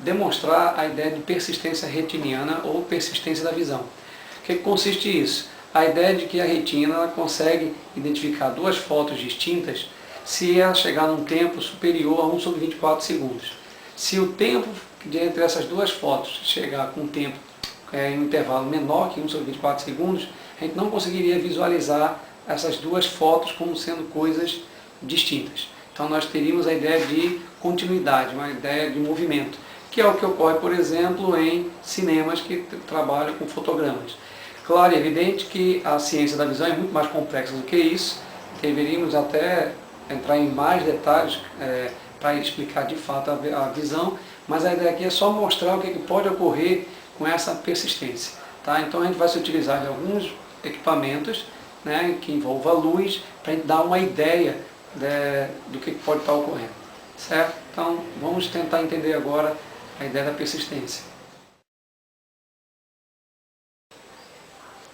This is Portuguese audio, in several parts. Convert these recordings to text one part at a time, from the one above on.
demonstrar a ideia de persistência retiniana ou persistência da visão. O que consiste isso? A ideia de que a retina ela consegue identificar duas fotos distintas se ela chegar num tempo superior a 1 sobre 24 segundos. Se o tempo entre essas duas fotos chegar com um tempo em um intervalo menor que 1 sobre 24 segundos, a gente não conseguiria visualizar essas duas fotos como sendo coisas distintas. Então nós teríamos a ideia de continuidade, uma ideia de movimento, que é o que ocorre, por exemplo, em cinemas que trabalham com fotogramas. Claro e evidente que a ciência da visão é muito mais complexa do que isso, deveríamos até entrar em mais detalhes para explicar de fato a visão, mas a ideia aqui é só mostrar o que pode ocorrer com essa persistência. Tá? Então a gente vai se utilizar de alguns equipamentos, né, que envolvam a luz, para a gente dar uma ideia do que pode estar ocorrendo. Certo? Então vamos tentar entender agora a ideia da persistência.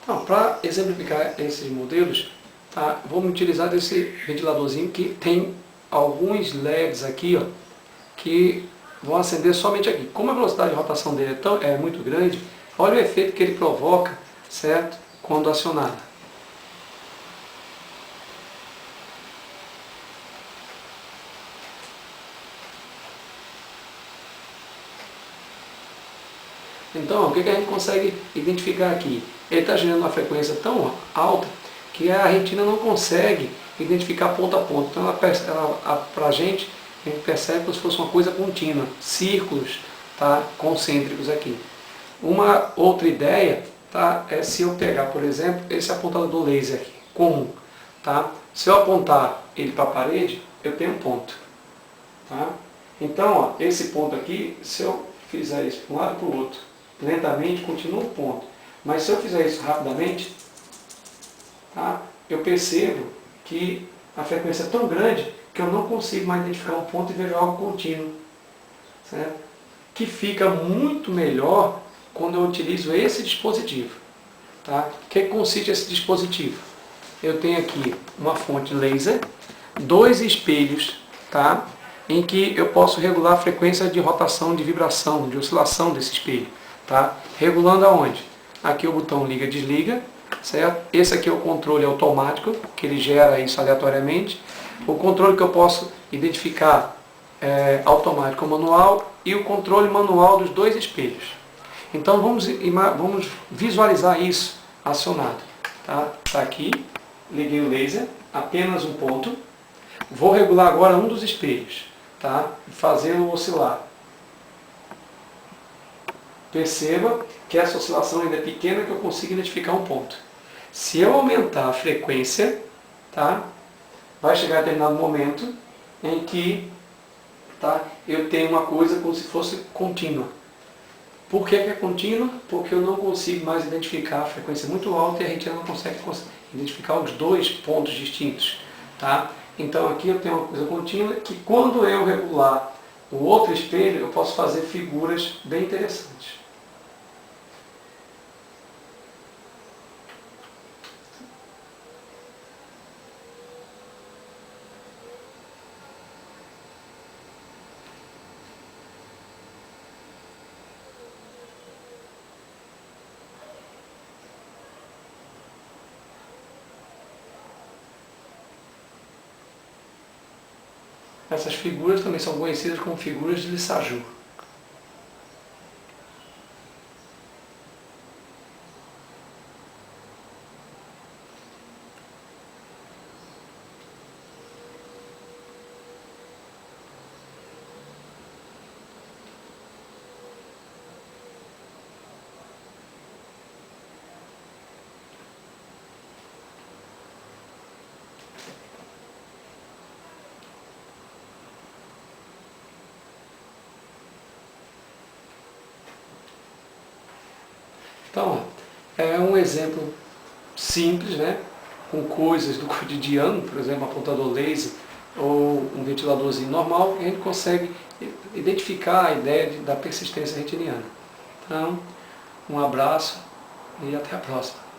Então, para exemplificar esses modelos, tá, vamos utilizar desse ventiladorzinho que tem alguns LEDs aqui, ó, que vão acender somente aqui. Como a velocidade de rotação dele é muito grande, olha o efeito que ele provoca, certo? Quando acionado. Então, o que a gente consegue identificar aqui? Ele está gerando uma frequência tão alta que a retina não consegue identificar ponto a ponto. Então, para a gente percebe como se fosse uma coisa contínua, círculos, tá, concêntricos aqui. Uma outra ideia, tá, é se eu pegar, por exemplo, esse apontador laser aqui, comum. Tá? Se eu apontar ele para a parede, eu tenho um ponto. Tá? Então, ó, esse ponto aqui, se eu fizer isso para um lado e para o outro, lentamente, continua um ponto. Mas se eu fizer isso rapidamente, tá, eu percebo que a frequência é tão grande que eu não consigo mais identificar um ponto e vejo algo contínuo. Certo? Que fica muito melhor quando eu utilizo esse dispositivo. Tá? O que consiste esse dispositivo? Eu tenho aqui uma fonte laser, dois espelhos, tá, em que eu posso regular a frequência de rotação, de vibração, de oscilação desse espelho. Tá? Regulando aonde? Aqui o botão liga e desliga, certo? Esse aqui é o controle automático, que ele gera isso aleatoriamente. O controle que eu posso identificar automático ou manual, e o controle manual dos dois espelhos. Então vamos visualizar isso acionado. Tá? Tá aqui, liguei o laser, apenas um ponto. Vou regular agora um dos espelhos, tá? Fazê-lo oscilar. Perceba que essa oscilação ainda é pequena, que eu consigo identificar um ponto. Se eu aumentar a frequência, tá, vai chegar a determinado momento em que, tá, eu tenho uma coisa como se fosse contínua. Por que é contínua? Porque eu não consigo mais identificar a frequência muito alta e a retina não consegue identificar os dois pontos distintos. Tá? Então aqui eu tenho uma coisa contínua que, quando eu regular o outro espelho, eu posso fazer figuras bem interessantes. Essas figuras também são conhecidas como figuras de Lissajous. Então, é um exemplo simples, né, com coisas do cotidiano, por exemplo, um apontador laser ou um ventiladorzinho normal, que a gente consegue identificar a ideia da persistência retiniana. Então, um abraço e até a próxima.